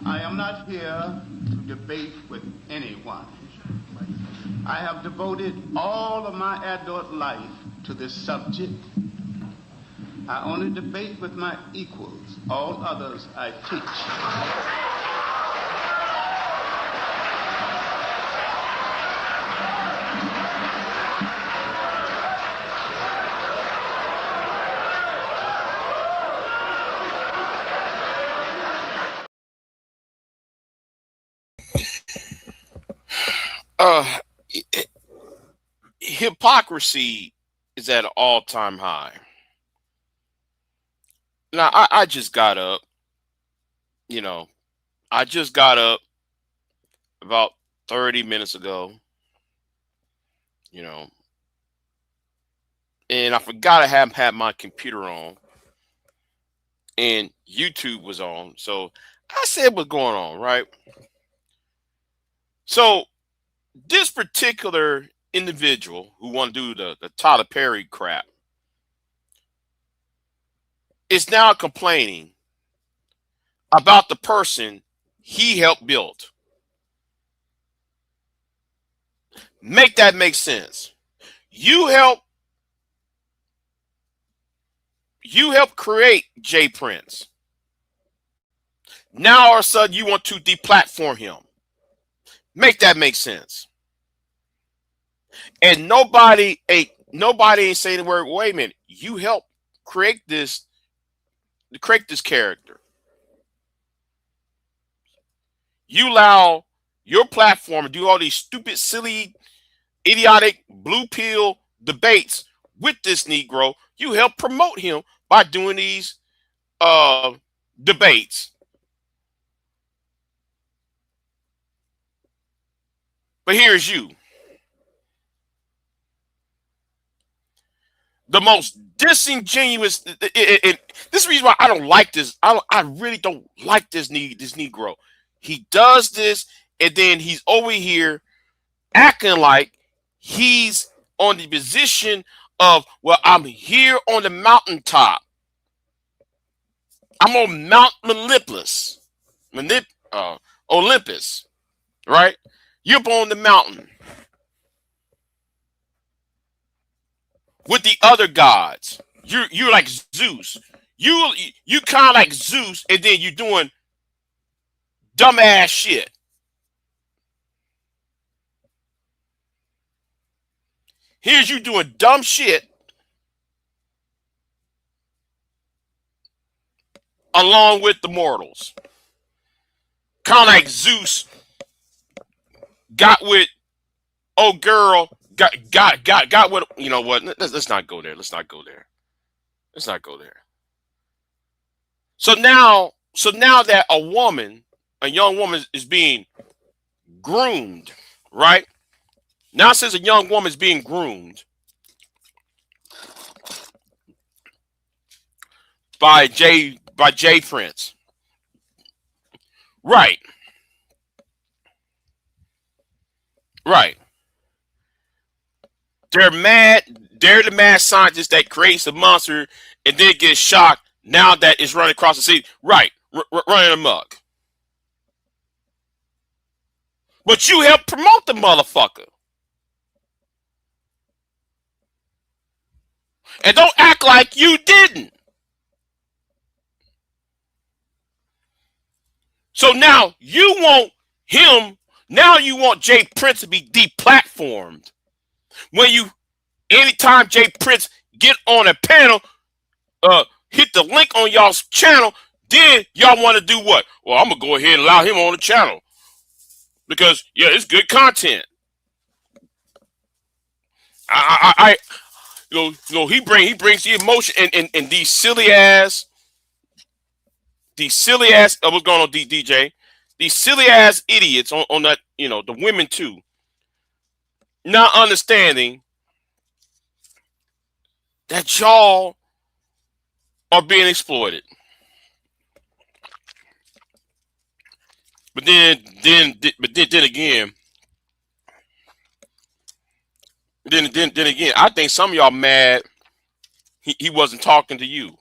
I am not here to debate with anyone. I have devoted all of my adult life to this subject. I only debate with my equals. All others I teach. Uh, Hypocrisy is at an all-time high. Now, I just got up, you know, I just got up about 30 minutes ago, you know, and I forgot I hadn't had my computer on and YouTube was on. So I said what's going on, right? So this particular individual who want to do the Tyler Perry crap is now complaining about the person he helped build. Make that make sense. You help create JayPrince. Now all of a sudden you want to deplatform him. Make that make sense. And nobody ain't saying the word, wait a minute, you help create this character. You allow your platform to do all these stupid, silly, idiotic, blue pill debates with this Negro. You help promote him by doing these debates. But here's you. The most disingenuous. This is the reason why I don't like this. I really don't like this Negro. He does this, and then he's over here acting like he's on the position of, well, I'm here on the mountaintop. I'm on Mount Olympus, right? You're up on the mountain with the other gods. You're like Zeus. You kind of like Zeus, and then you're doing dumbass shit. Here's you doing dumb shit along with the mortals. Kind of like Zeus got with old girl, got with, you know what? Let's not go there. Let's not go there. So now that a young woman is being groomed, right? Now since a young woman is being groomed by JayPrince. Right. They're mad. They're the mad scientist that creates the monster and then gets shocked now that it's running across the city. Right. Running amok. But you helped promote the motherfucker. And don't act like you didn't. So now you want JayPrince to be deplatformed. Anytime JayPrince get on a panel, hit the link on y'all's channel, then y'all want to do what? Well, I'm gonna go ahead and allow him on the channel because yeah, it's good content. He brings the emotion and these silly ass. What's going on, DJ? These silly ass idiots on that, the women too. Not understanding that y'all are being exploited. But then again, I think some of y'all mad he wasn't talking to you.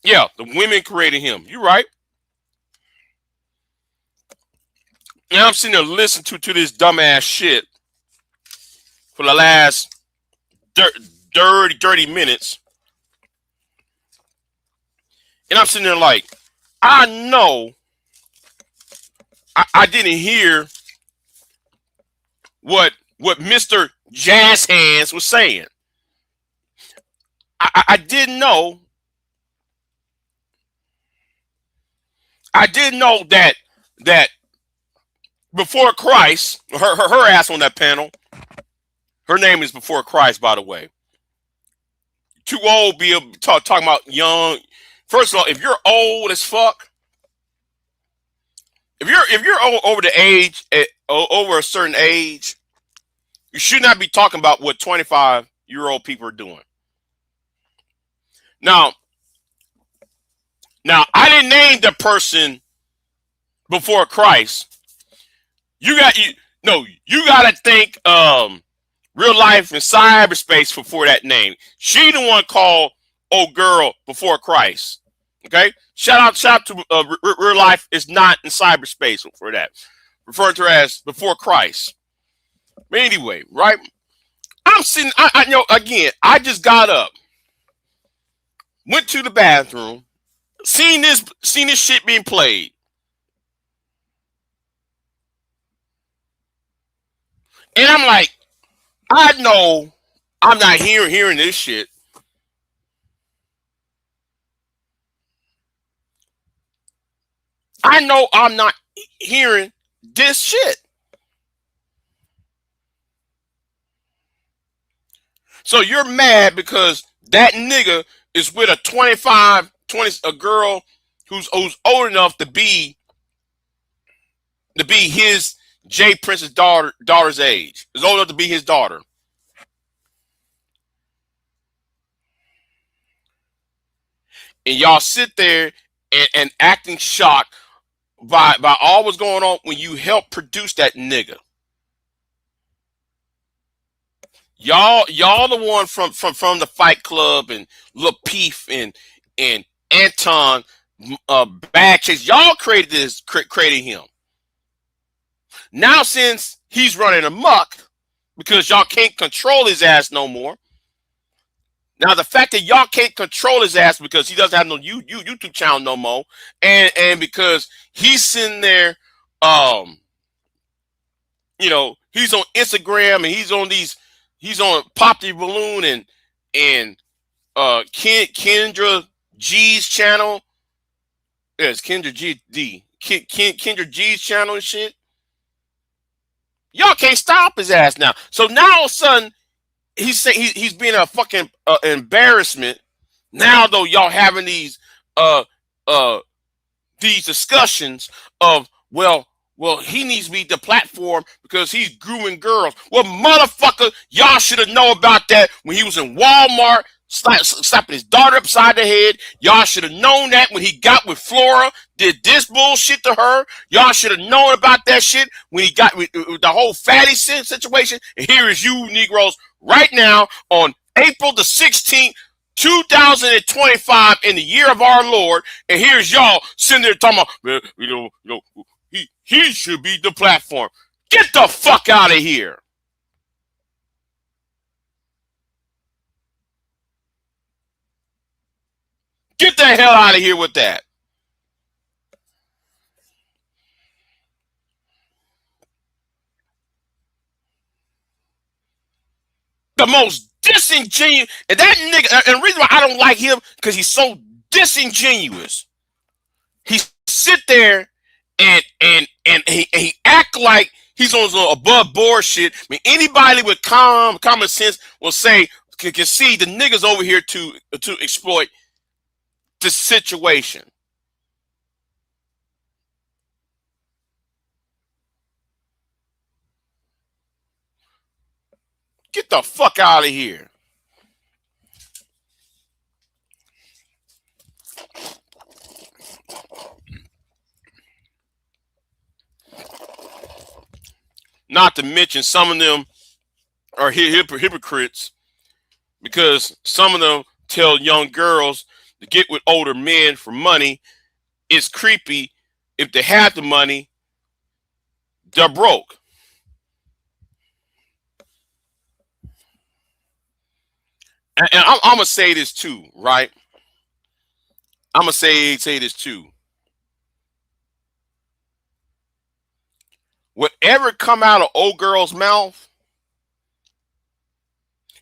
Yeah, the women created him. You're right. Now I'm sitting there listening to this dumbass shit for the last 30 minutes. And I'm sitting there like, I know I didn't hear what Mr. Jazz Hands was saying. I didn't know. I didn't know that before Christ, her ass on that panel. Her name is Before Christ, by the way. Too old be talking about young. First of all, if you're old as fuck, if you're over the age over a certain age, you should not be talking about what 25-year-old people are doing. Now I didn't name the person before Christ. You got to think real life and cyberspace before that name. She the one called old girl Before Christ. Okay, shout out to real life is not in cyberspace for that. Referring to her as Before Christ. But anyway, right? I'm sitting. I know again. I just got up, went to the bathroom, seen this shit being played, and I'm like, I know I'm not hearing this shit. I know I'm not hearing this shit. So you're mad because that nigga is with a 20, a girl who's old enough to be his JayPrince's daughter's age. Is old enough to be his daughter. And y'all sit there and acting shocked by all what's going on when you help produce that nigga. Y'all the one from the Fight Club and Lil Peef and Anton Bad Chase. Y'all created him. Now since he's running amok because y'all can't control his ass no more. Now the fact that y'all can't control his ass because he doesn't have no YouTube channel no more, and because he's sitting there, he's on Instagram and he's on Pop the Balloon and Kendra G's channel. Yes, Kendra Kendra G's channel and shit. Y'all can't stop his ass now. So now all of a sudden he's being a fucking embarrassment. Now though y'all having these discussions of well he needs to be the platform because he's grooming girls. Well, motherfucker, y'all should have known about that when he was in Walmart slapping his daughter upside the head. Y'all should have known that when he got with Flora, did this bullshit to her. Y'all should have known about that shit when he got with the whole fatty situation. And here is you Negroes right now on April the 16th, 2025 in the year of our Lord, and here's y'all sitting there talking about, he should be the platform. Get the fuck out of here. Get the hell out of here with that. The most disingenuous, and that nigga, and the reason why I don't like him because he's so disingenuous. He sit there and he act like he's on some above board shit. I mean, anybody with common sense will say can see the niggas over here to exploit the situation. Get the fuck out of here. Not to mention some of them are hypocrites because some of them tell young girls to get with older men for money. It's creepy. If they have the money, they're broke. And I'm gonna say this too, right? I'm gonna say this too. Whatever come out of old girl's mouth,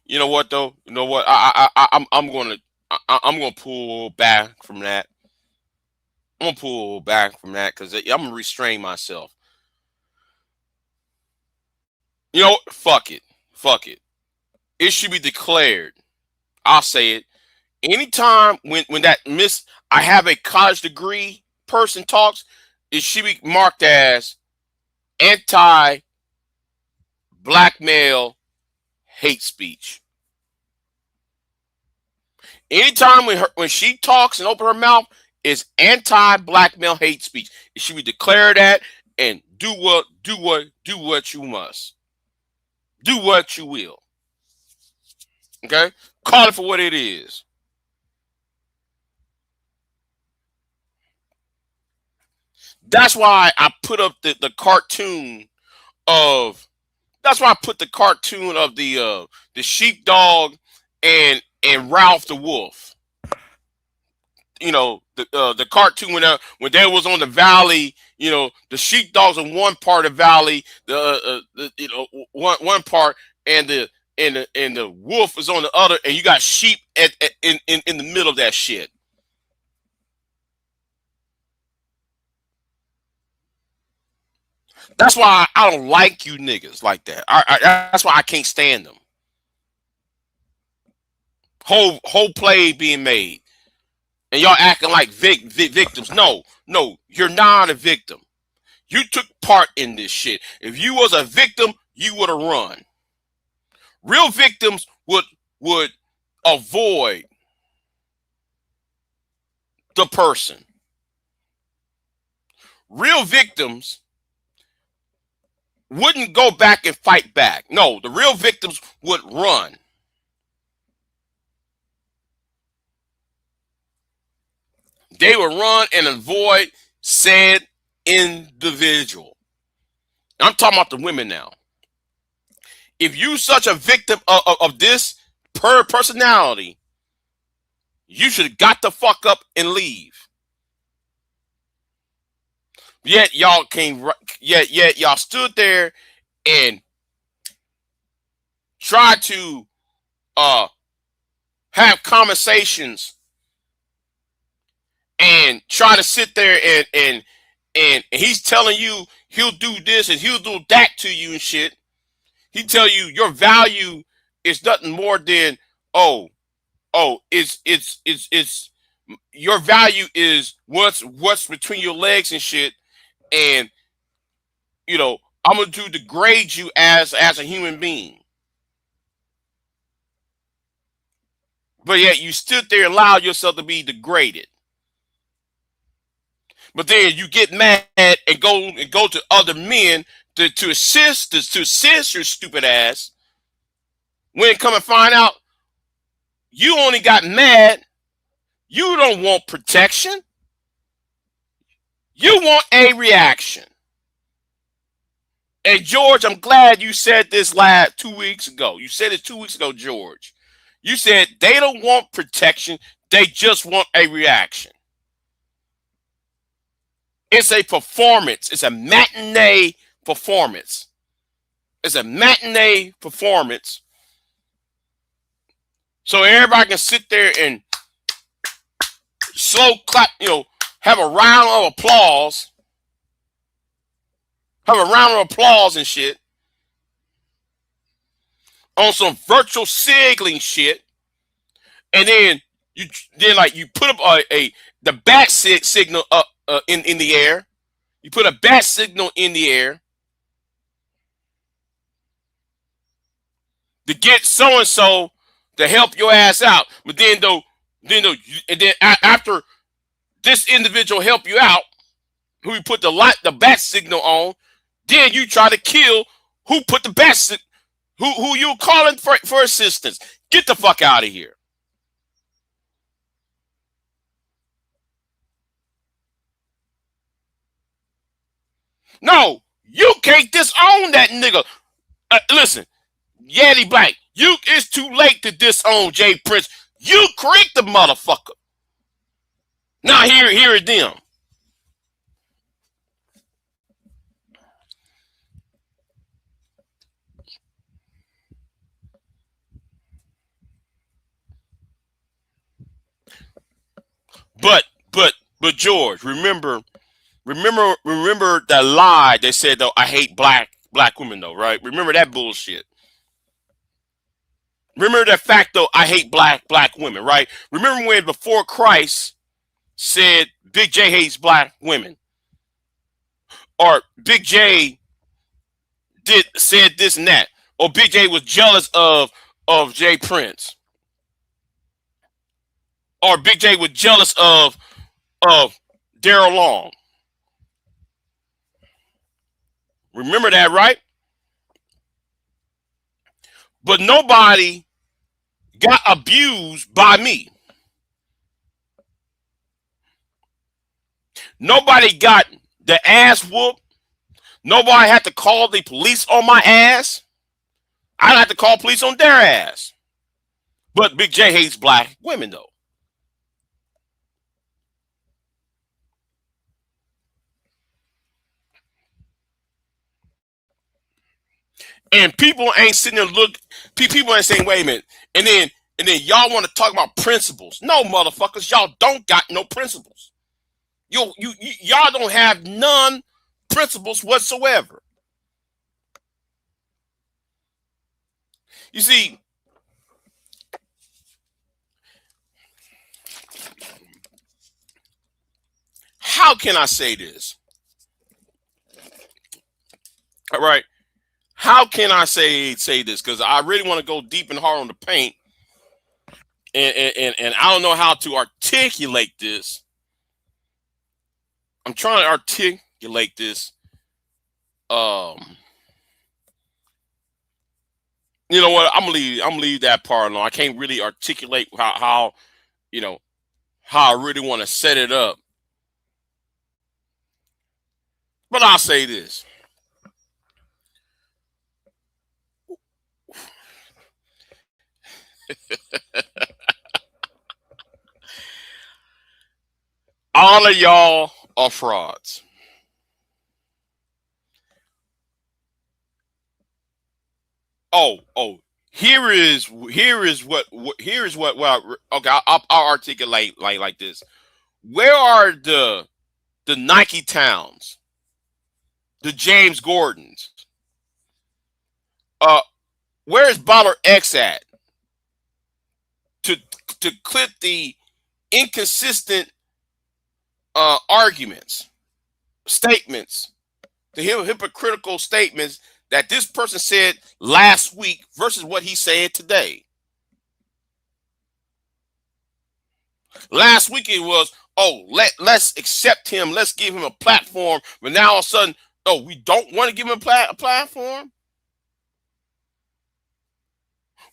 you know what though? You know what? I'm gonna pull back from that. I'm gonna pull back from that because I'm gonna restrain myself. You know, fuck it, fuck it. It should be declared. I'll say it. Anytime when that I have a college degree person talks, it should be marked as anti black male hate speech. Anytime when she talks and open her mouth, it's anti black male hate speech. It should be declared that and do what you must. Do what you will. Okay? Call it for what it is. That's why I put up the cartoon of that's why I put the cartoon of the sheepdog and Ralph the Wolf. You know, the cartoon when they was on the valley, you know, the sheepdogs in one part of the valley, the you know, one part, and the wolf is on the other, and you got sheep in the middle of that shit. That's why I don't like you niggas like that. That's why I can't stand them. Whole play being made, and y'all acting like victims. No, you're not a victim. You took part in this shit. If you was a victim, you would have run. Real victims would avoid the person. Real victims wouldn't go back and fight back. No, the real victims would run. They would run and avoid said individual. I'm talking about the women now. If you such a victim of this personality, you should have got the fuck up and leave. Yet y'all came. Yet y'all stood there and tried to have conversations and try to sit there and he's telling you he'll do this and he'll do that to you and shit. He tell you your value is nothing more than it's your value is what's between your legs and shit, and you know I'm gonna degrade you as a human being. But yet you stood there and allowed yourself to be degraded. But then you get mad and go to other men to assist your stupid ass. When come and find out you only got mad, you don't want protection. You want a reaction. And George, I'm glad you said this 2 weeks ago. You said it 2 weeks ago, George. You said they don't want protection, they just want a reaction. It's a performance. It's a matinee performance. It's a matinee performance. So everybody can sit there and slow clap, you know, have a round of applause. Have a round of applause and shit. On some virtual signaling shit. And then you put up the bat signal up in the air. You put a bat signal in the air to get so and so to help your ass out. But then after this individual help you out, who you put the bat signal on, then you try to kill who put the bat who you calling for assistance. Get the fuck out of here. No, you can't disown that nigga. Listen, Yeti Black, it's too late to disown JayPrince. You create the motherfucker. Now here it them. But but George, remember that lie they said though, I hate black women though, right? Remember that bullshit. Remember that fact though, I hate black women, right? Remember when before Christ said Big J hates black women, or Big J said this and that, or Big J was jealous of JayPrince, or Big J was jealous of Daryl Long. Remember that, right? But nobody got abused by me. Nobody got the ass whooped. Nobody had to call the police on my ass. I don't have to call police on their ass. But Big J hates black women, though. And people ain't sitting there people ain't saying, wait a minute. And then y'all want to talk about principles. No, motherfuckers, y'all don't got no principles. Y'all don't have none principles whatsoever. You see, how can I say this? All right. How can I say this? Because I really want to go deep and hard on the paint. And I don't know how to articulate this. I'm trying to articulate this. You know what? I'm gonna leave that part alone. I can't really articulate how how I really want to set it up. But I'll say this. All of y'all are frauds. Oh, here is what okay, I'll articulate like this. Where are the Nike Towns, the James Gordons? Where is Baller X at to clip the inconsistent arguments, statements, the hypocritical statements that this person said last week versus what he said today? Last week it was, oh, let's accept him, let's give him a platform, but now all of a sudden, oh, we don't want to give him a platform.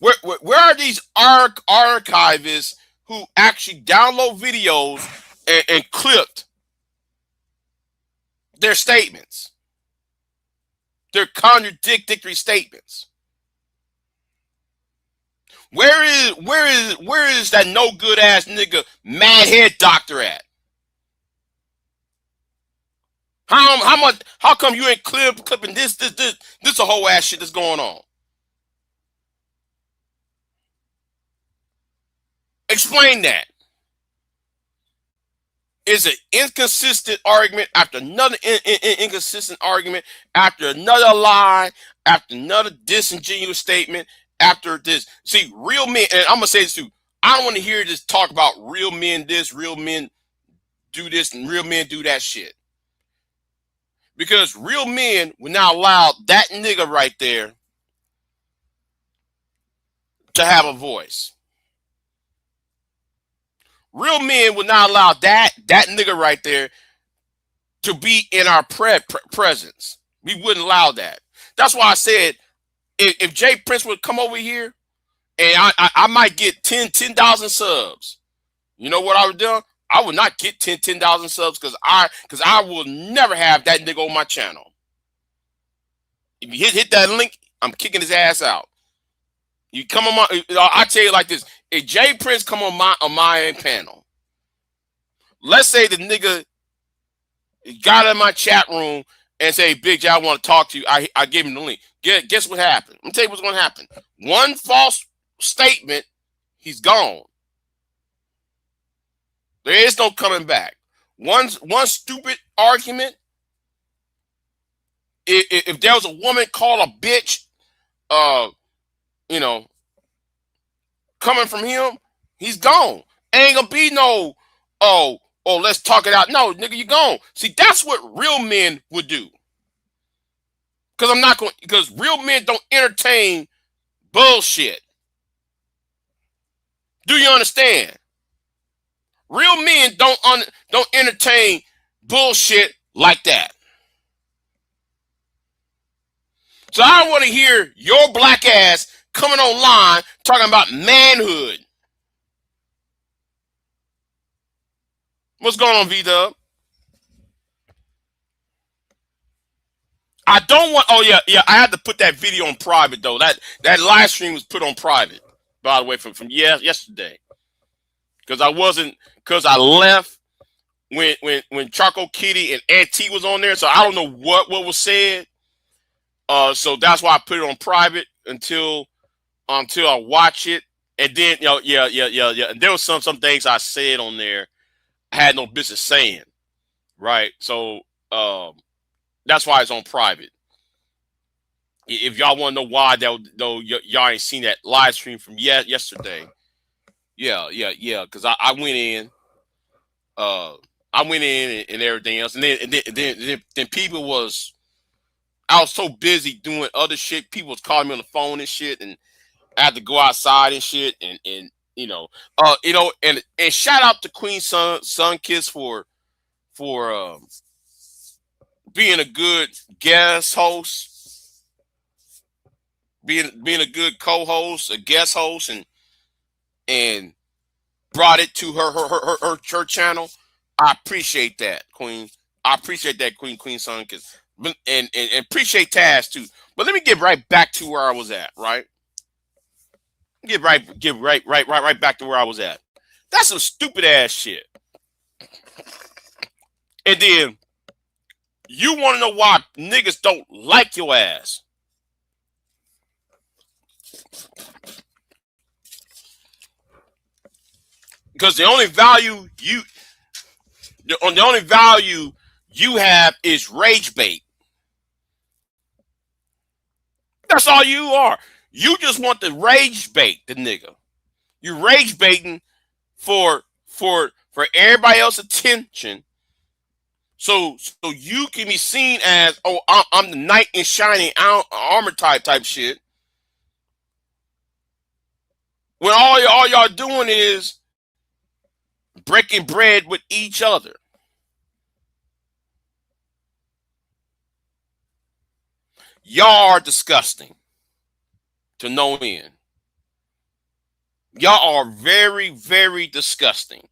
Where are these archivists who actually download videos and clipped their statements, their contradictory statements? Where is that no good ass nigga mad head doctor at? How come you ain't clipping this a whole ass shit that's going on? Explain that. Is an inconsistent argument after another inconsistent argument, after another lie, after another disingenuous statement, after this. See, real men, and I'm gonna say this too. I don't want to hear this talk about real men this, real men do this, and real men do that shit. Because real men will not allow that nigga right there to have a voice. Real men would not allow that nigga right there to be in our presence. We wouldn't allow that. That's why I said if JayPrince would come over here and I might get 10,000 subs, you know what I would do? I would not get 10,000 subs because I will never have that nigga on my channel. if you hit that link, I'm kicking his ass out. You come on my, I tell you like this: if JayPrince come on my panel, let's say the nigga got in my chat room and say, "Big Jay, I want to talk to you." I gave him the link. Guess what happened? Let me tell you what's going to happen. One false statement, he's gone. There is no coming back. One stupid argument. If there was a woman called a bitch, you know, coming from him, he's gone. Ain't gonna be no, let's talk it out. No, nigga, you gone. See, that's what real men would do. Because real men don't entertain bullshit. Do you understand? Real men don't entertain bullshit like that. So I don't want to hear your black ass coming online talking about manhood. What's going on, V-Dub? I don't want. Oh yeah. I had to put that video on private though. That live stream was put on private, by the way, from yesterday. Because I left when Charcoal Kitty and Ed T was on there, so I don't know what was said. So that's why I put it on private until I watch it, and then yeah. And there was some things I said on there I had no business saying, right? So that's why it's on private. If y'all want to know why, though, y'all ain't seen that live stream from yesterday. Yeah. Because I went in, and everything else, and then people was. I was so busy doing other shit. People was calling me on the phone and shit, and I had to go outside and shit, and and shout out to Queen Sun Kiss for being a good guest host, being a good co-host, a guest host, and brought it to her channel. I appreciate that, Queen. I appreciate that, Queen Sun Kiss. And appreciate Taz too. But let me get right back to where I was at, right? Get right back to where I was at. That's some stupid ass shit. And then you want to know why niggas don't like your ass? Because the only value you have is rage bait. That's all you are. You just want to rage bait the nigga. You rage baiting for everybody else's attention. So you can be seen as, oh, I'm the knight in shining armor type shit. When all y'all doing is breaking bread with each other. Y'all are disgusting to no end. Y'all are very, very disgusting.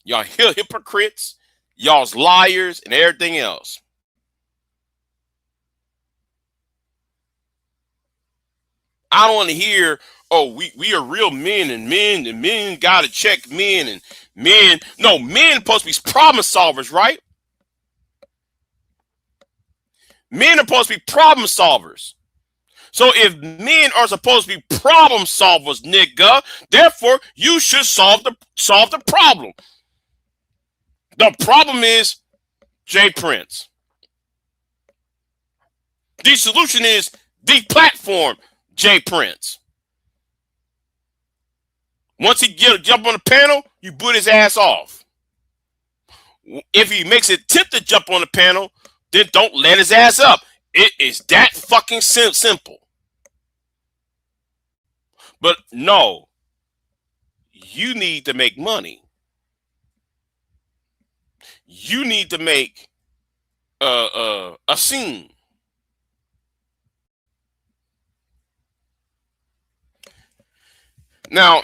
Y'all hypocrites. Y'all's liars and everything else. I don't want to hear, oh, we are real men and men got to check men and men. No, men supposed to be problem solvers, right? Men are supposed to be problem solvers. So if men are supposed to be problem solvers, nigga, therefore you should solve the problem. The problem is JayPrince. The solution is deplatform JayPrince. Once he jump on the panel, you put his ass off. If he makes an attempt to jump on the panel, then don't let his ass up. It is that fucking simple. But no, you need to make money. You need to make a scene. Now,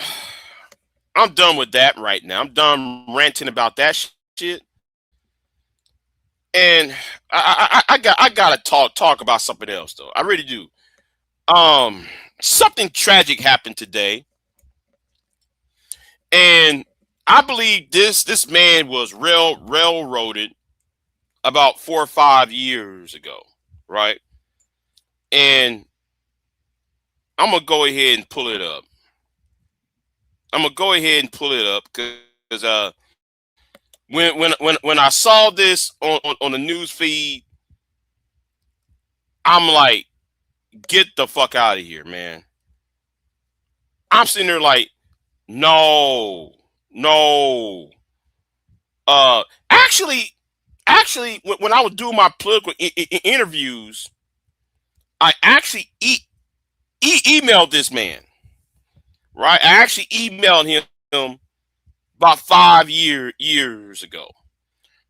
I'm done with that right now. I'm done ranting about that shit. And I gotta talk about something else though. I really do. Something tragic happened today, and I believe this man was railroaded about 4 or 5 years ago, right? And I'm gonna go ahead and pull it up. Because when I saw this on the news feed, I'm like, get the fuck out of here, man. I'm sitting there like, no, no. Uh, actually, when I was doing my political interviews, I actually emailed this man, right? I actually emailed him about 5 years ago,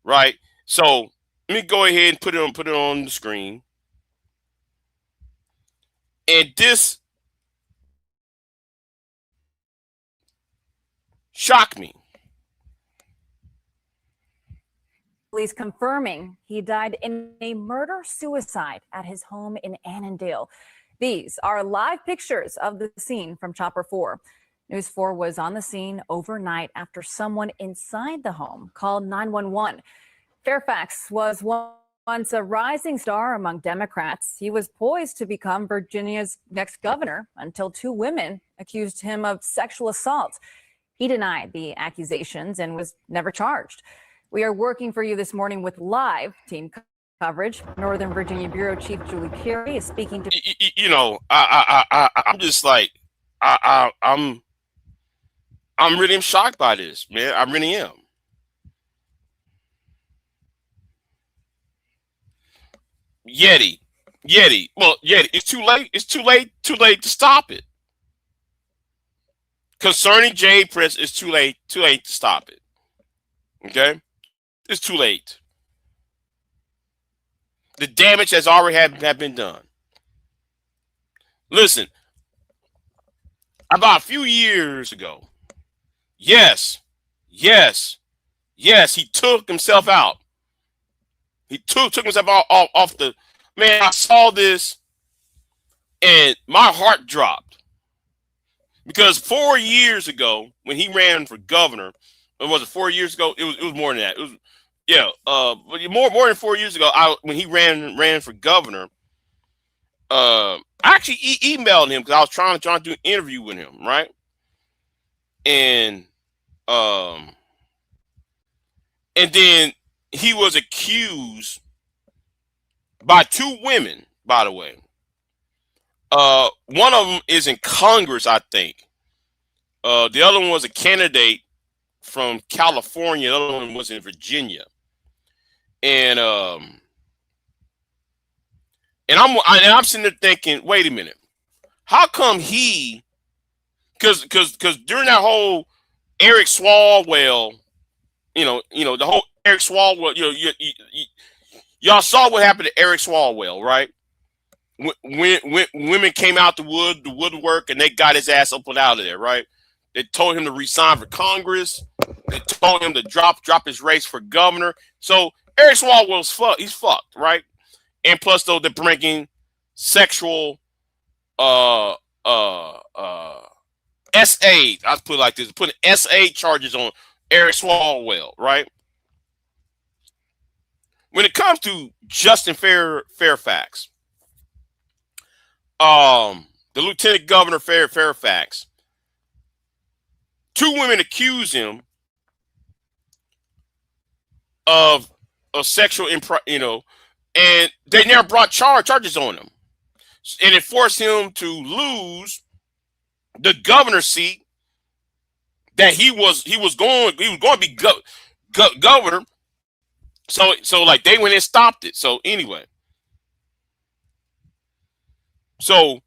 right? So let me go ahead and put it on the screen. And this shocked me. Police confirming he died in a murder-suicide at his home in Annandale. These are live pictures of the scene from Chopper 4. News 4 was on the scene overnight after someone inside the home called 911. Fairfax was once a rising star among Democrats. He was poised to become Virginia's next governor until 2 women accused him of sexual assault. He denied the accusations and was never charged. We are working for you this morning with live team coverage. Northern Virginia Bureau Chief Julie Carey is speaking to. I'm just like, I'm really shocked by this, man. I really am. Yeti. Well, Yeti, it's too late. It's too late to stop it. Concerning JayPrince, it's too late to stop it. Okay? It's too late. The damage has already have been done. Listen, about a few years ago, yes, he took himself out. He took himself off the man. I saw this and my heart dropped because 4 years ago when he ran for governor, or was it 4 years ago? It was more than that. It was more than 4 years ago. When he ran for governor, I actually emailed him because I was trying to do an interview with him, right? And then he was accused by 2 women, by the way. One of them is in Congress, I think. The other one was a candidate from California. The other one was in Virginia. And I'm sitting there thinking, wait a minute, how come he? Because during that whole Eric Swalwell, the whole Eric Swalwell, y'all saw what happened to Eric Swalwell, right? When women came out the woodwork, and they got his ass up and out of there, right? They told him to resign for Congress. They told him to drop his race for governor. So Eric Swalwell's he's fucked, right? And plus, though, they're bringing sexual SA. I'll put it like this: putting SA charges on Eric Swalwell, right? When it comes to Justin Fairfax, the Lieutenant Governor Fairfax, 2 women accuse him of sexual and they never brought charges on him, and it forced him to lose the governor's seat that he was going to be governor. So like they went and stopped it. So anyway, so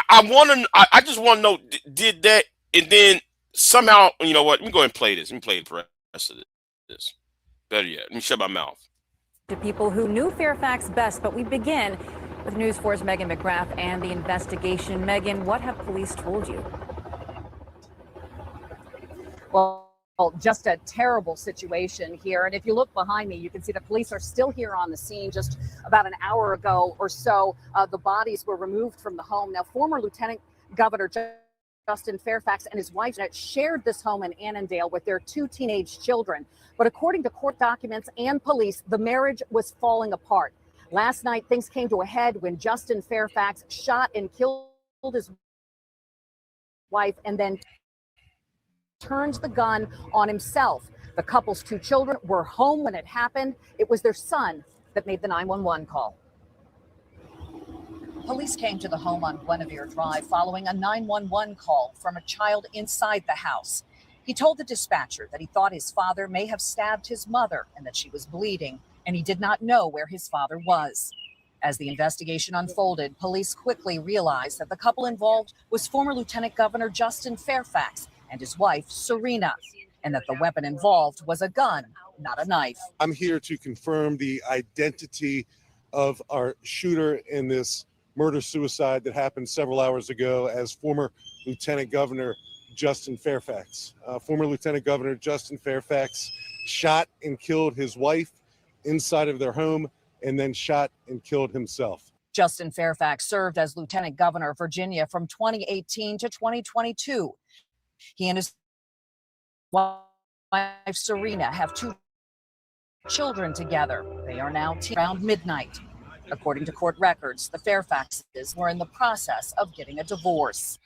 I just want to know, did that, and then somehow, you know what? Let me go ahead and play this. Let me play the rest of this. Better yet, let me shut my mouth. To people who knew Fairfax best, but we begin with News 4's Megan McGrath and the investigation. Megan, what have police told you? Well, Just a terrible situation here. And if you look behind me, you can see the police are still here on the scene. Just about an hour ago or so, the bodies were removed from the home. Now, former Lieutenant Governor Justin Fairfax and his wife shared this home in Annandale with their 2 teenage children. But according to court documents and police, the marriage was falling apart. Last night, things came to a head when Justin Fairfax shot and killed his wife and then turned the gun on himself. The couple's 2 children were home when it happened. It was their son that made the 911 call. Police came to the home on Guinevere Drive following a 911 call from a child inside the house. He told the dispatcher that he thought his father may have stabbed his mother and that she was bleeding, and he did not know where his father was. As the investigation unfolded, police quickly realized that the couple involved was former Lieutenant Governor Justin Fairfax and his wife, Serena, and that the weapon involved was a gun, not a knife. I'm here to confirm the identity of our shooter in this murder-suicide that happened several hours ago as former Lieutenant Governor Justin Fairfax. Former Lieutenant Governor Justin Fairfax shot and killed his wife inside of their home and then shot and killed himself. Justin Fairfax served as Lieutenant Governor of Virginia from 2018 to 2022. He and his wife, Serena, have 2 children together. They are now around midnight. According to court records, the Fairfaxes were in the process of getting a divorce.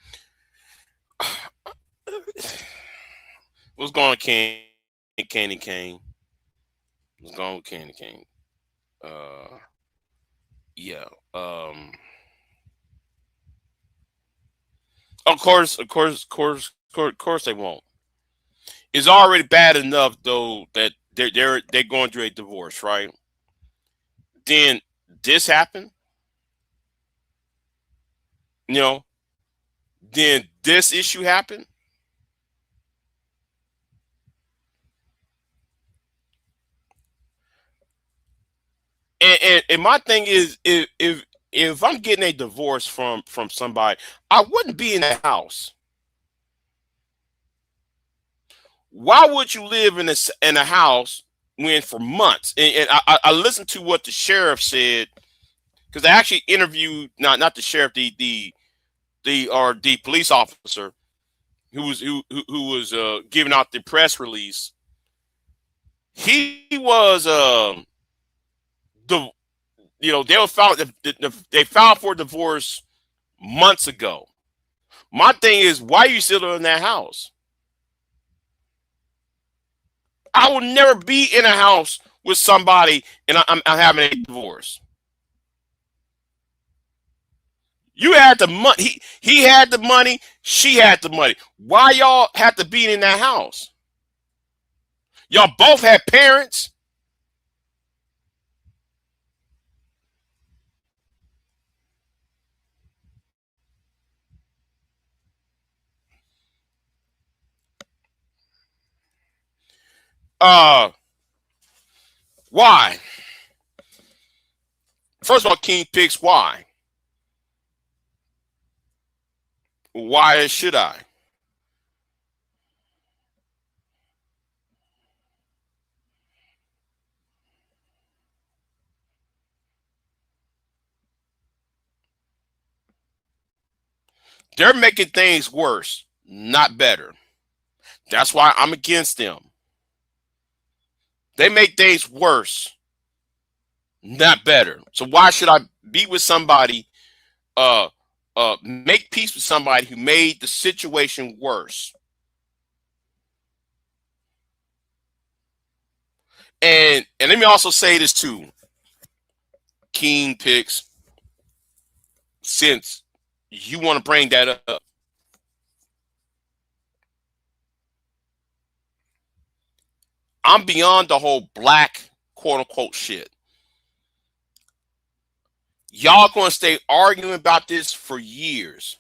What's going on, Candy Cane? What's going on, Candy Cane? Yeah. Of course they won't. It's already bad enough though that they're going through a divorce, right? Then this happened, then this issue happened. And my thing is, if I'm getting a divorce from somebody, I wouldn't be in the house. Why would you live in a house when for months? And I listened to what the sheriff said, because I actually interviewed not the sheriff, the police officer who was giving out the press release. He was they filed for divorce months ago. My thing is, why are you still in that house? I will never be in a house with somebody and I'm having a divorce. You had the money. He had the money. She had the money. Why y'all have to be in that house? Y'all both had parents. Why? First of all, King picks why. Why should I? They're making things worse, not better. That's why I'm against them. They make things worse, not better. So why should I be with somebody, make peace with somebody who made the situation worse? And let me also say this too, King picks, since you want to bring that up. I'm beyond the whole black quote unquote shit. Y'all going to stay arguing about this for years.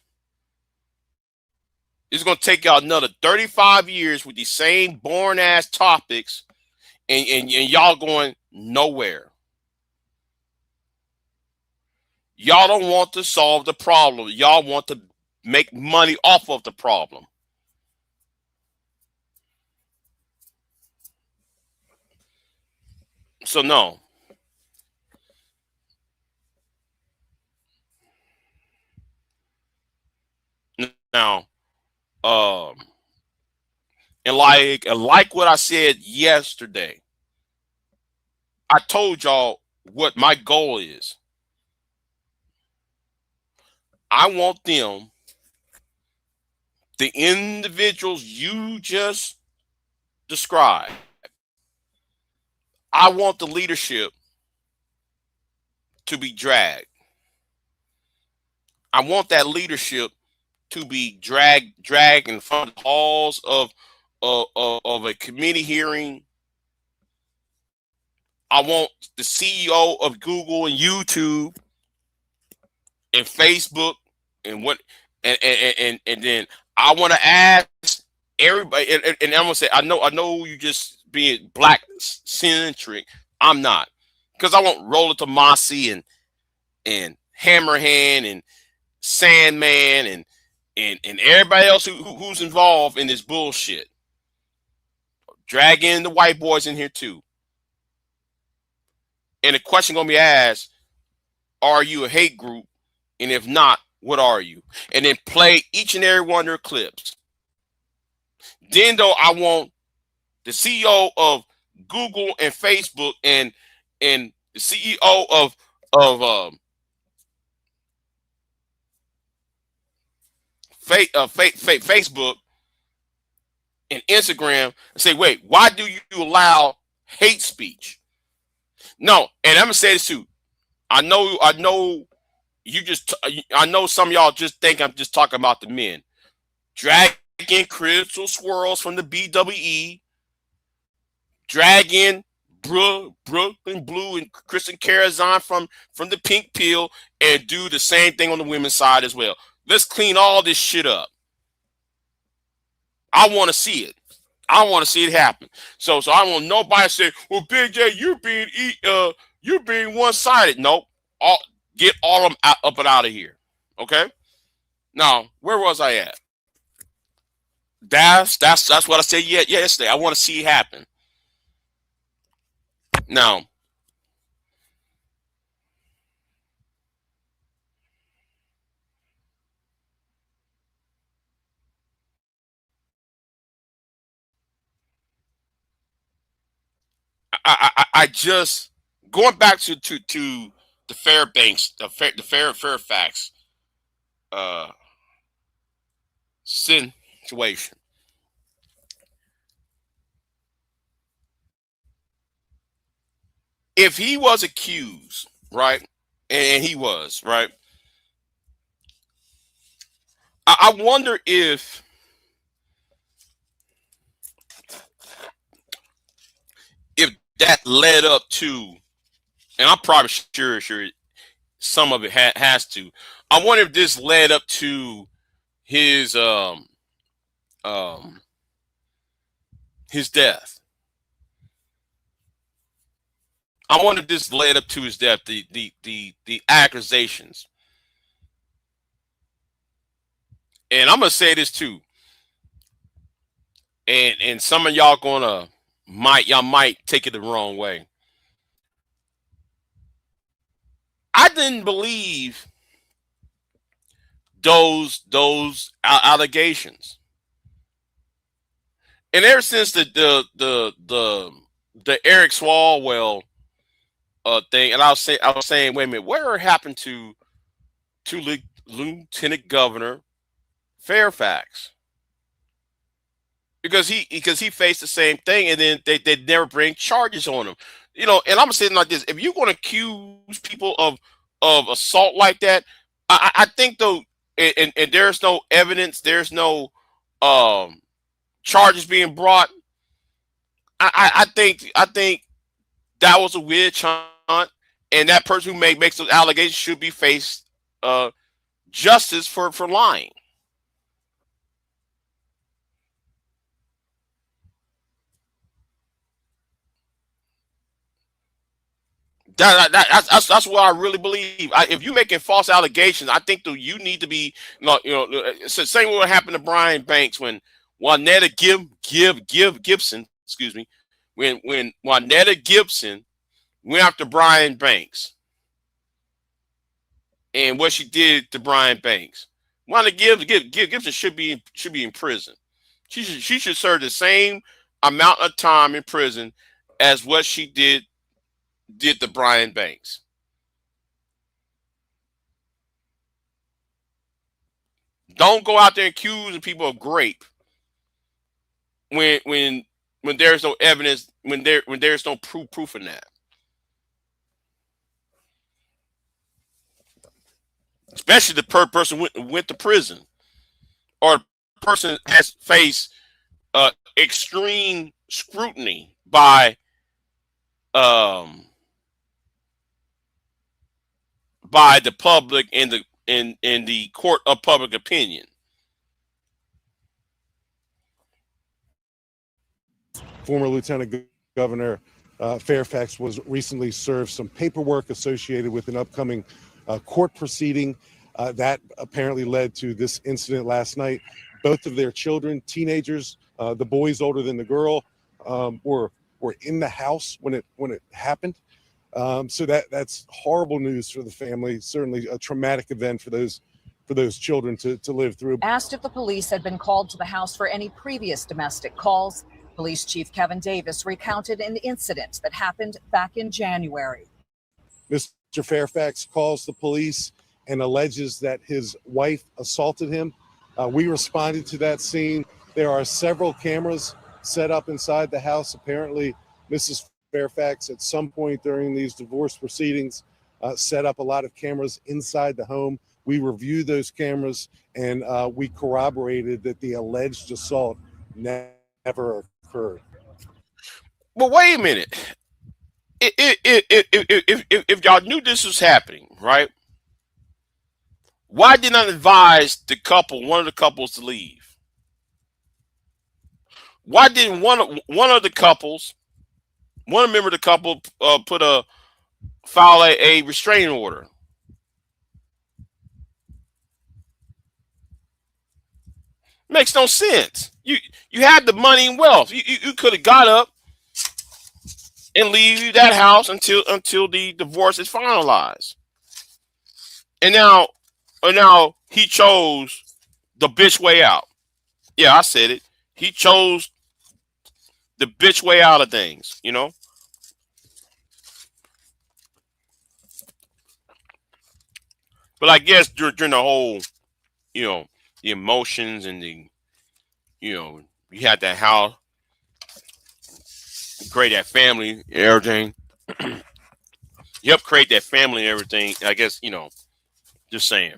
It's going to take y'all another 35 years with these same boring ass topics, and y'all going nowhere. Y'all don't want to solve the problem. Y'all want to make money off of the problem. So no. Now, um, and like what I said yesterday, I told y'all what my goal is. I want them, the individuals you just described, I want the leadership to be dragged. I want that leadership to be dragged in front of the halls of a committee hearing. I want the CEO of Google and YouTube and Facebook and what and then I want to ask everybody, and I'm gonna say I know you just being black centric. I'm not, because I want Roller Tomasi and Hammerhand and Sandman and everybody else who's involved in this bullshit. Drag in the white boys in here too. And the question gonna be asked: are you a hate group? And if not, what are you? And then play each and every one of their clips. Then though, I want the CEO of Google and Facebook and the CEO of Facebook and Instagram and say, wait, why do you allow hate speech? No, and I'm gonna say this too. I know you just. I know some of y'all just think I'm just talking about the men. Drag in Crystal Swirls from the BWE. Drag in Brooklyn Blue and Kristen Carazon from the Pink Pill, and do the same thing on the women's side as well. Let's clean all this shit up. I want to see it. I want to see it happen. So I don't want nobody to say, "Well, Big J, you're being one-sided." Nope. Get all of them up and out of here. Okay. Now, where was I at? That's what I said yesterday. I want to see it happen. Now, I just going back to the Fairbanks, the Fairfax situation. If he was accused, right, and he was, right, I wonder if that led up to, and I'm probably sure some of it has to. I wonder if this led up to his death. I wonder if this led up to his death. The accusations, and I'm gonna say this too. And some of y'all might take it the wrong way. I didn't believe those allegations, and ever since the Eric Swalwell thing, and I was saying, wait a minute, whatever happened to Lieutenant Governor Fairfax? Because he faced the same thing, and then they never bring charges on him. You know, and I'm saying like this: if you're going to accuse people of assault like that, I think though, and there's no evidence, there's no charges being brought. I think that was a witch hunt, and that person who makes those allegations should be faced justice for lying. That's what I really believe. If you're making false allegations, I think that you need to be, it's the same what happened to Brian Banks when Juanetta Gibson, excuse me, when Juanetta Gibson went after Brian Banks and what she did to Brian Banks. Gibson should be in prison. She should serve the same amount of time in prison as what she did to Brian Banks. Don't go out there accusing people of rape when there's no evidence, when there's no proof in that. Especially the person went to prison, or the person has faced extreme scrutiny by the public and the court of public opinion. Former Lieutenant Governor Fairfax was recently served some paperwork associated with an upcoming court proceeding that apparently led to this incident last night. Both of their children, teenagers, the boys older than the girl, were in the house when it happened. So that's horrible news for the family. Certainly a traumatic event for those children to live through. Asked if the police had been called to the house for any previous domestic calls, Police Chief Kevin Davis recounted an incident that happened back in January. Mr. Fairfax calls the police and alleges that his wife assaulted him. We responded to that scene. There are several cameras set up inside the house. Apparently, Mrs. Fairfax, at some point during these divorce proceedings, set up a lot of cameras inside the home. We reviewed those cameras, and we corroborated that the alleged assault never occurred. But wait a minute. If y'all knew this was happening, right? Why did not advise one of the couples to leave? Why didn't one member of the couple file a restraining order? Makes no sense. You had the money and wealth. You could have got up and leave that house until the divorce is finalized. And now he chose the bitch way out. Yeah, I said it. He chose the bitch way out of things, you know. But I guess during the whole, the emotions and you had that house, create that family and everything. You help create that family and everything. I guess, just saying.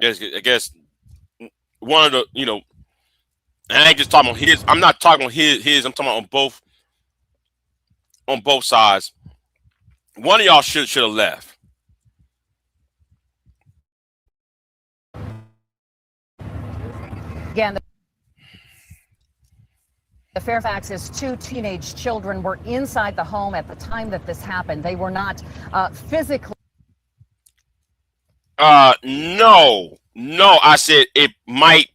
I guess one of the, I ain't just talking about his. I'm not talking about his. I'm talking about on both sides. One of y'all should have left. Again, the Fairfax's two teenage children were inside the home at the time that this happened. They were not physically. No. I said it might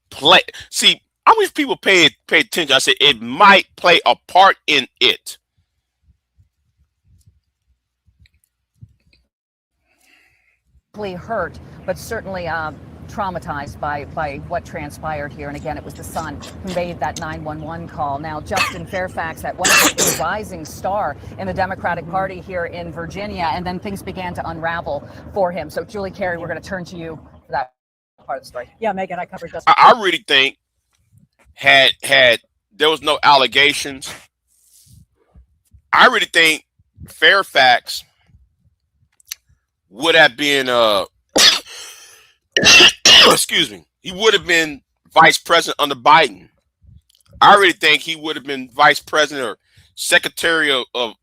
play. See, I wish people pay attention. I said it might play a part in it. Hurt, but certainly traumatized by what transpired here. And again, it was the son who made that 911 call. Now, Justin Fairfax at one point was a rising star in the Democratic Party here in Virginia, and then things began to unravel for him. So, Julie Carey, we're going to turn to you for that part of the story. Yeah, Megan, I covered Justin. I really think had there was no allegations, I really think Fairfax would have been excuse me, he would have been vice president under Biden. I really think he would have been vice president or secretary of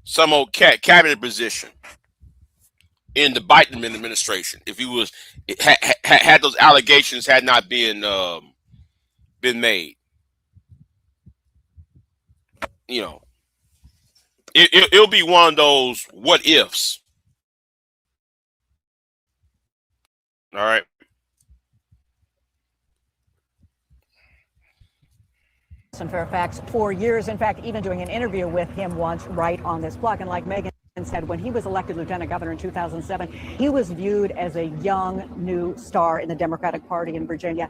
some old cabinet position in the Biden administration if he was had those allegations had not been made. It'll be one of those what ifs. All right. in Fairfax for years. In fact, even doing an interview with him once right on this block. And like Megan said, when he was elected lieutenant governor in 2007, he was viewed as a young new star in the Democratic Party in Virginia.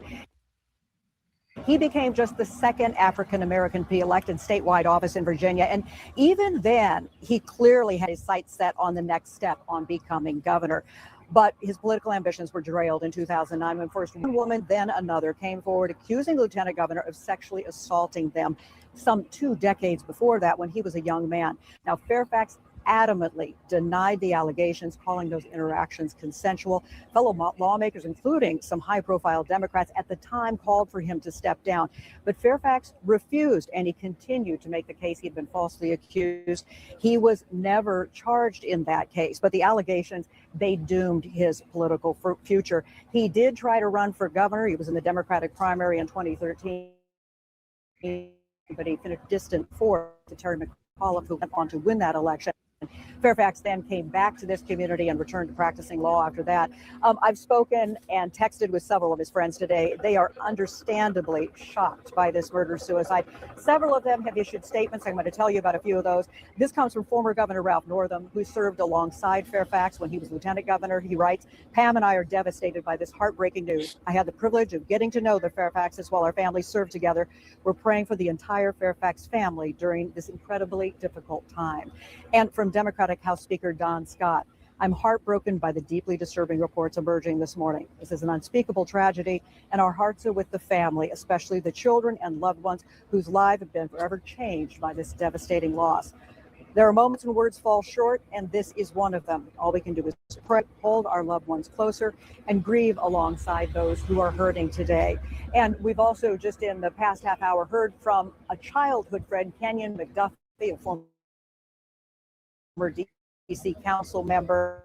He became just the second African-American to be elected statewide office in Virginia. And even then, he clearly had his sights set on the next step on becoming governor. But his political ambitions were derailed in 2009 when first one woman, then another came forward accusing Lieutenant Governor of sexually assaulting them some 2 decades before that when he was a young man. Now, Fairfax adamantly denied the allegations, calling those interactions consensual. Fellow lawmakers, including some high-profile Democrats at the time, called for him to step down. But Fairfax refused, and he continued to make the case he'd been falsely accused. He was never charged in that case, but the allegations, they doomed his political future. He did try to run for governor. He was in the Democratic primary in 2013, but he finished distant fourth to Terry McAuliffe, who went on to win that election. Fairfax then came back to this community and returned to practicing law after that. I've spoken and texted with several of his friends today. They are understandably shocked by this murder-suicide. Several of them have issued statements. I'm going to tell you about a few of those. This comes from former Governor Ralph Northam, who served alongside Fairfax when he was lieutenant governor. He writes, "Pam and I are devastated by this heartbreaking news. I had the privilege of getting to know the Fairfaxes while our families served together. We're praying for the entire Fairfax family during this incredibly difficult time." And from Democratic House Speaker Don Scott, "I'm heartbroken by the deeply disturbing reports emerging this morning. This is an unspeakable tragedy, and our hearts are with the family, especially the children and loved ones whose lives have been forever changed by this devastating loss. There are moments when words fall short, and this is one of them. All we can do is pray, hold our loved ones closer, and grieve alongside those who are hurting today." And we've also just in the past half hour heard from a childhood friend, Kenyon McDuffie, a former DC council member.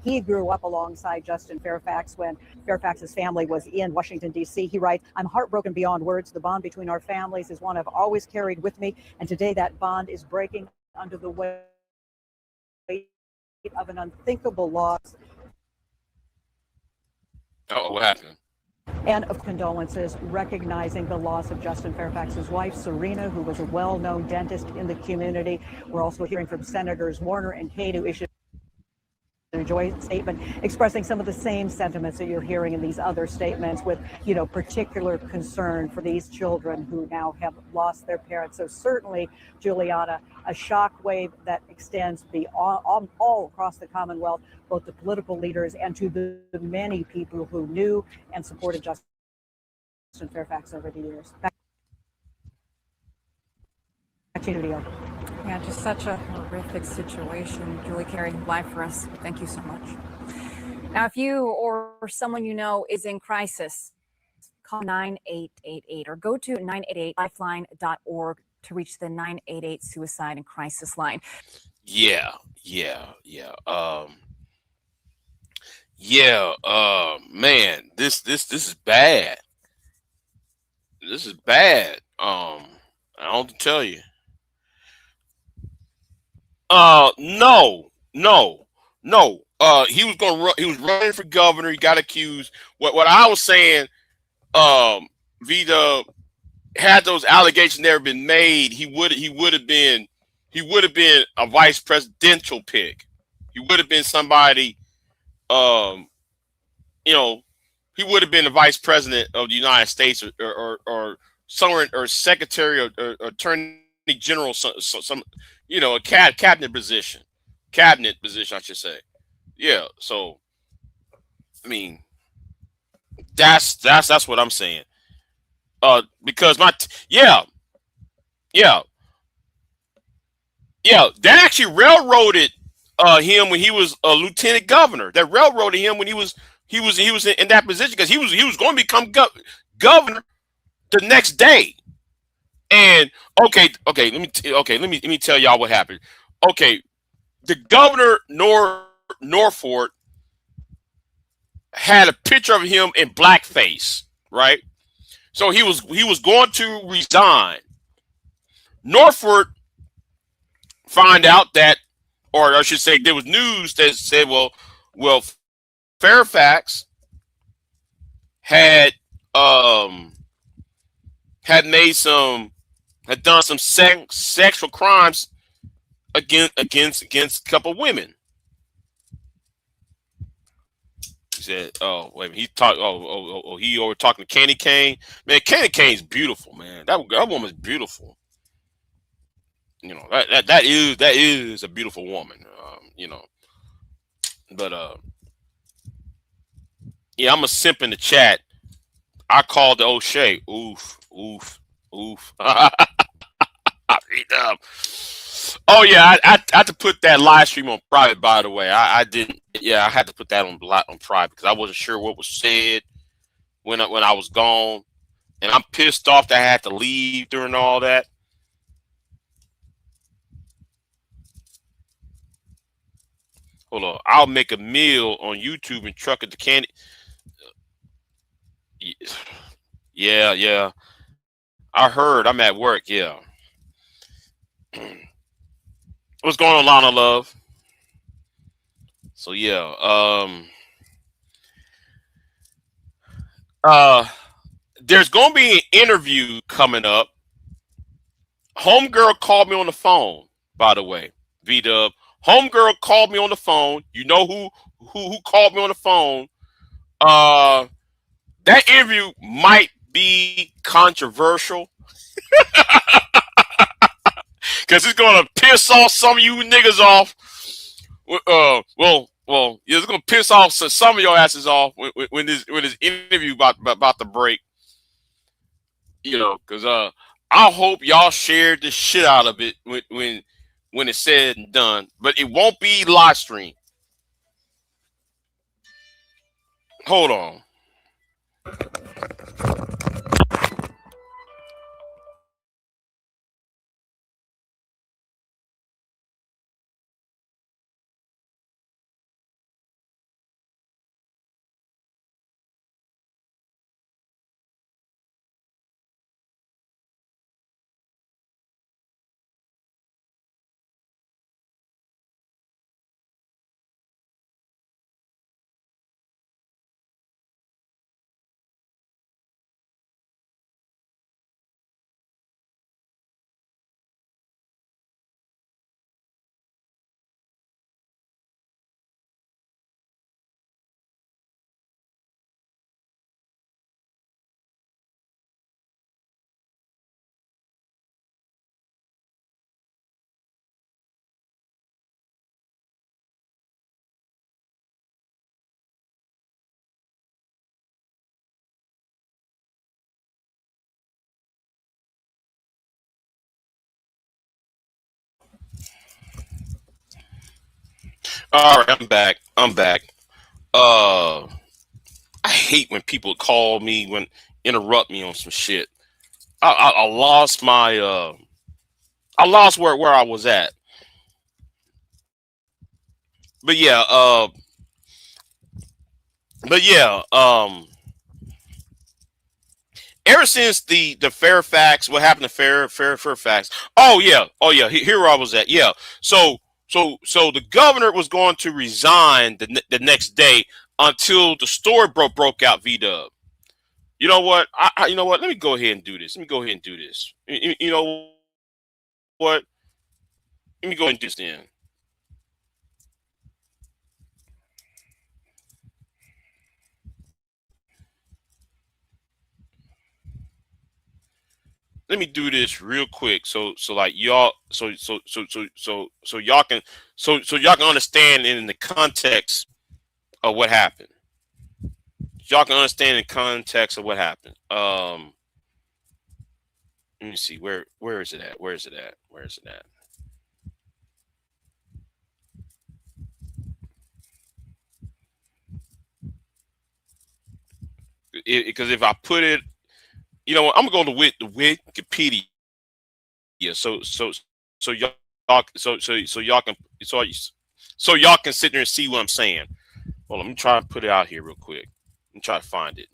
He grew up alongside Justin Fairfax when Fairfax's family was in Washington, D.C. He writes, "I'm heartbroken beyond words. The bond between our families is one I've always carried with me, and today that bond is breaking under the weight of an unthinkable loss." Oh, what happened? And of condolences, recognizing the loss of Justin Fairfax's wife, Serena, who was a well-known dentist in the community. We're also hearing from Senators Warner and Cade, who issued a joint statement expressing some of the same sentiments that you're hearing in these other statements, with, particular concern for these children who now have lost their parents. So certainly, Juliana, a shockwave that extends all across the Commonwealth, both to political leaders and to the many people who knew and supported Justin Fairfax over the years. Back to you, Leo. Yeah, just such a horrific situation. Julie Carey, live for us. Thank you so much. Now, if you or someone you know is in crisis, call 9888 or go to 988lifeline.org to reach the 988 suicide and crisis line. Yeah. Man, this is bad. This is bad. I don't tell you. No. He was gonna run. He was running for governor. He got accused. What I was saying, Vida, had those allegations never been made, he would have been a vice presidential pick. He would have been somebody. He would have been the vice president of the United States, or somewhere, or secretary, or attorney general, some a cabinet position, I should say. Yeah. So, I mean, that's what I'm saying. Because that actually railroaded him when he was a lieutenant governor. That railroaded him when he was in that position, because he was going to become governor the next day. And okay, let me tell y'all what happened. Okay, the governor Norfolk had a picture of him in blackface, right? So he was going to resign. Norfolk find out that, or I should say, there was news that said, well, Fairfax had made some had done some sexual crimes against a couple of women. He said, "Oh wait, he talked. He over talking to Candy Cane. Man, Candy Cane's beautiful, man. That woman's beautiful. You know that is a beautiful woman. You know, but yeah, I'm a simp in the chat. I called the O'Shea. Oof, oof, oof. Oh yeah, I had to put that live stream on private. By the way, I didn't. Yeah, I had to put that on private because I wasn't sure what was said when I was gone, and I'm pissed off that I had to leave during all that. Hold on, I'll make a meal on YouTube and truck it to Candy. Yeah, yeah. I heard. I'm at work. Yeah. What's going on, Lana Love? So yeah. There's gonna be an interview coming up. Homegirl called me on the phone, by the way. V-Dub. Homegirl called me on the phone. You know who called me on the phone? That interview might be controversial because it's gonna piss off some of you niggas off. Well, yeah, it's gonna piss off some of your asses off when this interview about to break. You know, because I hope y'all share the shit out of it when it's said and done. But it won't be live stream. Hold on. All right, I'm back. Uh, I hate when people call me when interrupt me on some shit. I lost my I lost where I was at. But yeah, ever since the Fairfax, what happened to Fairfax? Oh yeah. Here where I was at. Yeah. So the governor was going to resign the next day until the story broke out. V-Dub. You know what? You know what? Let me go ahead and do this. You know what? Let me go ahead and do this then. Let me do this real quick so like y'all so y'all can understand in the context of what happened. Y'all can understand the context of what happened. Let me see where is it at? Where is it at? Because if I put it, you know what, I'm gonna go to the Wikipedia. So y'all so y'all can so y'all can sit there and see what I'm saying. Well, let me try to put it out here real quick. I'm trying to find it.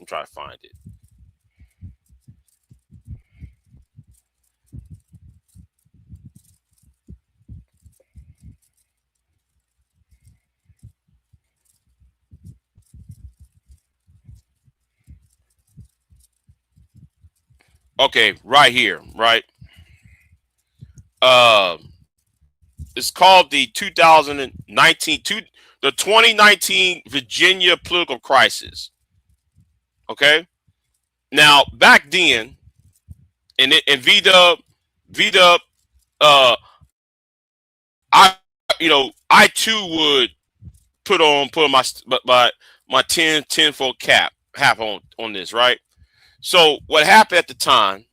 Okay, right here, right. It's called the 2019 Virginia political crisis. Okay. Now back then, and V-Dub, uh, I too would put on my 10-fold cap on this, right? So what happened at the time?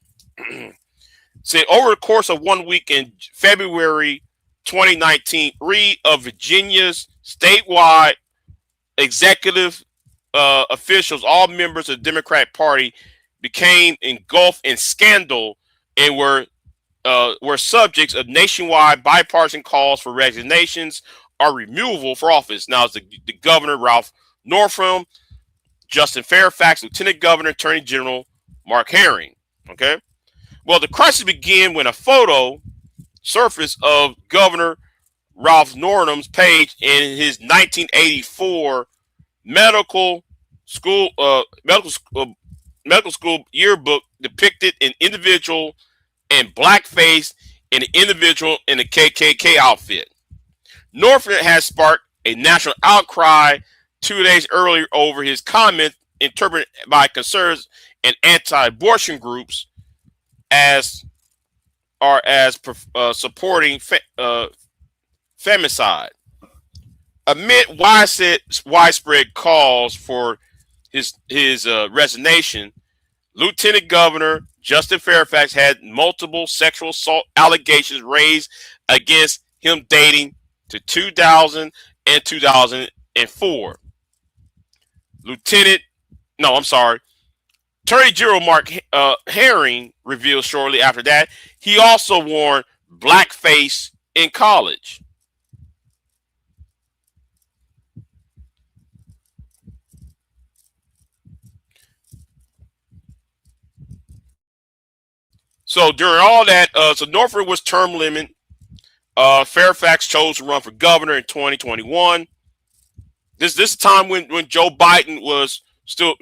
Said over the course of 1 week in February 2019, 3 of Virginia's statewide executive officials, all members of the Democratic Party, became engulfed in scandal and were subjects of nationwide bipartisan calls for resignations or removal for office. Now, it's the governor, Ralph Northam, Justin Fairfax, Lieutenant Governor, Attorney General Mark Herring. Okay. Well, the crisis began when a photo surfaced of Governor Ralph Northam's page in his 1984 medical school yearbook depicted an individual in blackface and an individual in a KKK outfit. Northam has sparked a national outcry 2 days earlier over his comment, interpreted by conservatives and anti-abortion groups as supporting femicide. Amid widespread calls for his resignation, Lieutenant Governor Justin Fairfax had multiple sexual assault allegations raised against him dating to 2000 and 2004. Attorney General Mark Herring revealed shortly after that he also wore blackface in college. So during all that, so Norfolk was term limit. Fairfax chose to run for governor in 2021. This time when Joe Biden was still,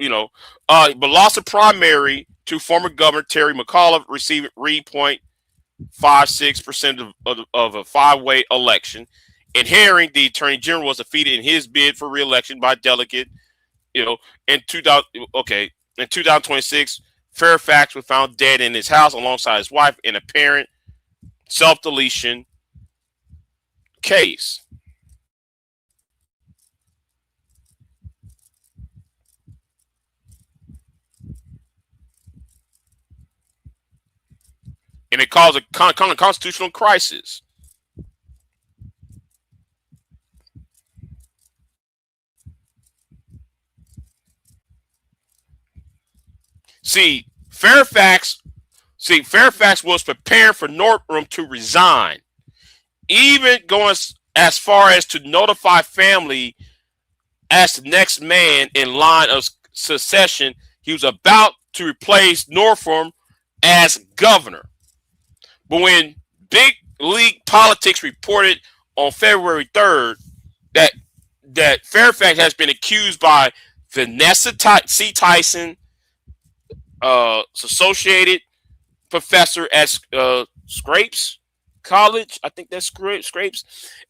but lost the primary to former Governor Terry McAuliffe, receiving 3.56% of a 5-way election. And Herring, the Attorney General, was defeated in his bid for re-election by delegate. In 2026, Fairfax was found dead in his house alongside his wife in a apparent self-deletion case. And it caused a constitutional crisis. Fairfax was prepared for Northam to resign, even going as far as to notify family as the next man in line of succession. He was about to replace Northam as governor. But when Big League Politics reported on February 3rd that Fairfax has been accused by Vanessa C. Tyson, associated professor at Scrapes College, I think that's Scrapes,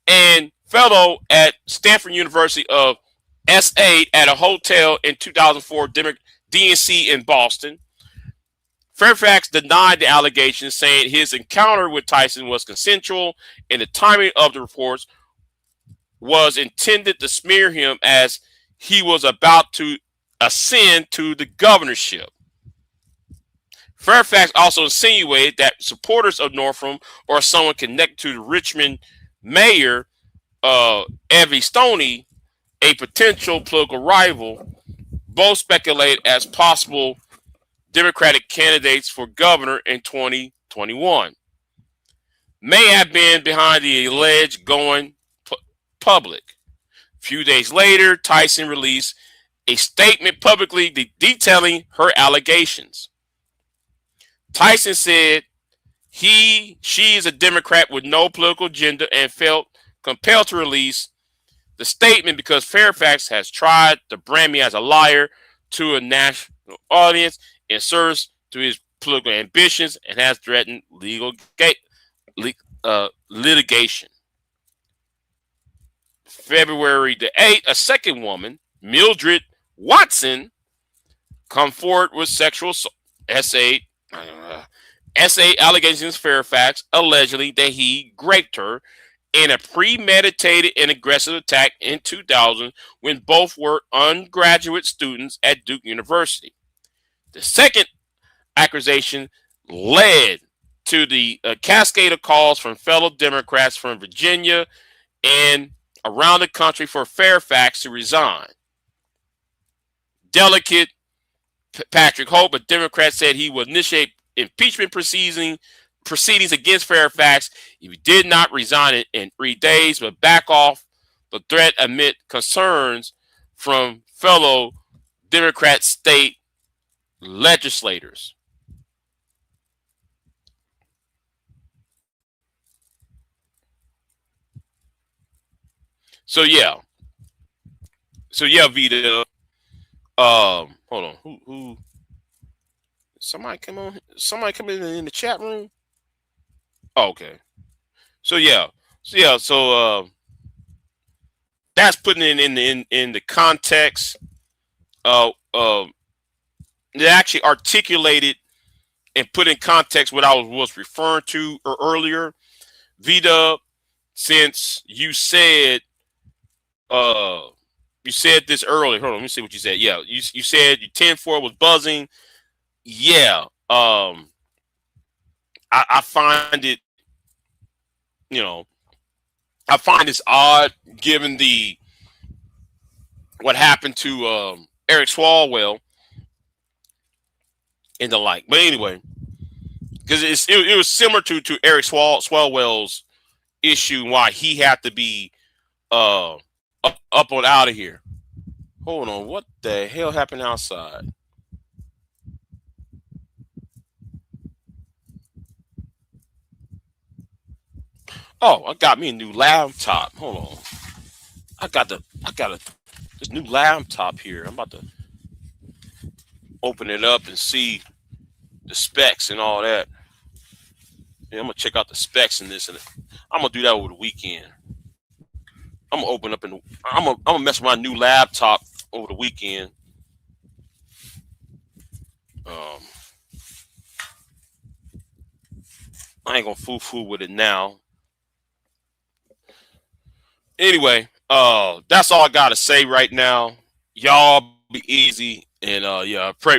and fellow at Stanford University of S.A. at a hotel in 2004 DNC in Boston, Fairfax denied the allegations, saying his encounter with Tyson was consensual and the timing of the reports was intended to smear him as he was about to ascend to the governorship. Fairfax also insinuated that supporters of Northam or someone connected to the Richmond mayor, Evie Stoney, a potential political rival, both speculated as possible Democratic candidates for governor in 2021, may have been behind the alleged going public. A few days later, Tyson released a statement publicly detailing her allegations. Tyson said she is a Democrat with no political agenda and felt compelled to release the statement because Fairfax has tried to brand me as a liar to a national audience and serves to his political ambitions and has threatened litigation. February the 8th, a second woman, Mildred Watson, come forward with sexual SA allegations Fairfax, allegedly that he raped her in a premeditated and aggressive attack in 2000 when both were undergraduate students at Duke University. The second accusation led to the cascade of calls from fellow Democrats from Virginia and around the country for Fairfax to resign. Delegate Patrick Hope, a Democrat, said he would initiate impeachment proceedings against Fairfax if he did not resign in 3 days, but back off the threat amid concerns from fellow Democrat state legislators. So yeah, Vita. Hold on. Who? Somebody come on. Somebody come in the chat room. Oh, okay. So that's putting it in the context. It actually articulated and put in context what I was referring to earlier. Vita, since you said this earlier. Hold on, let me see what you said. Yeah, you said your 10-4 was buzzing. Yeah. I find it, I find this odd given what happened to Eric Swalwell and the like. But anyway, because it was similar to Eric Swalwell's issue and why he had to be up on out of here. Hold on, what the hell happened outside? Oh, I got me a new laptop. Hold on. I got this new laptop here. I'm about to open it up and see the specs and all that. Yeah, I'm gonna check out the specs in this, and I'm gonna do that over the weekend. I'm gonna open up and I'm gonna mess with my new laptop over the weekend. I ain't gonna foo-foo with it now. Anyway, that's all I gotta say right now. Y'all be easy and yeah, pray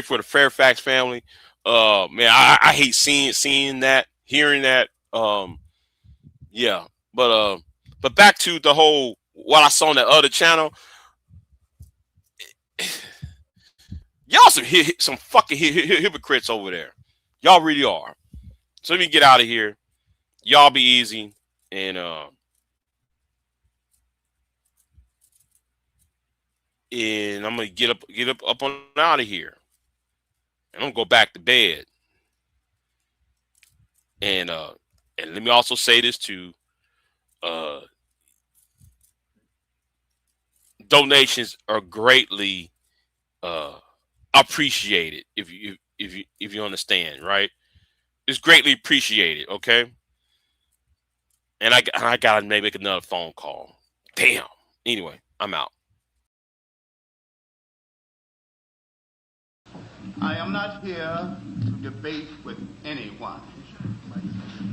for the Fairfax family. Man, I hate seeing that, hearing that. Yeah, but back to the whole what I saw on that other channel. Y'all some fucking hypocrites over there. Y'all really are. So let me get out of here. Y'all be easy and I'm gonna get up on out of here. And I'm gonna go back to bed. And let me also say this too. Donations are greatly appreciated if you understand, right? It's greatly appreciated, okay? And I gotta make another phone call. Damn. Anyway, I'm out. I am not here to debate with anyone.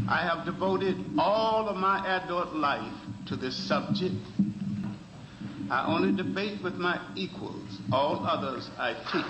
I have devoted all of my adult life to this subject. I only debate with my equals. All others I teach.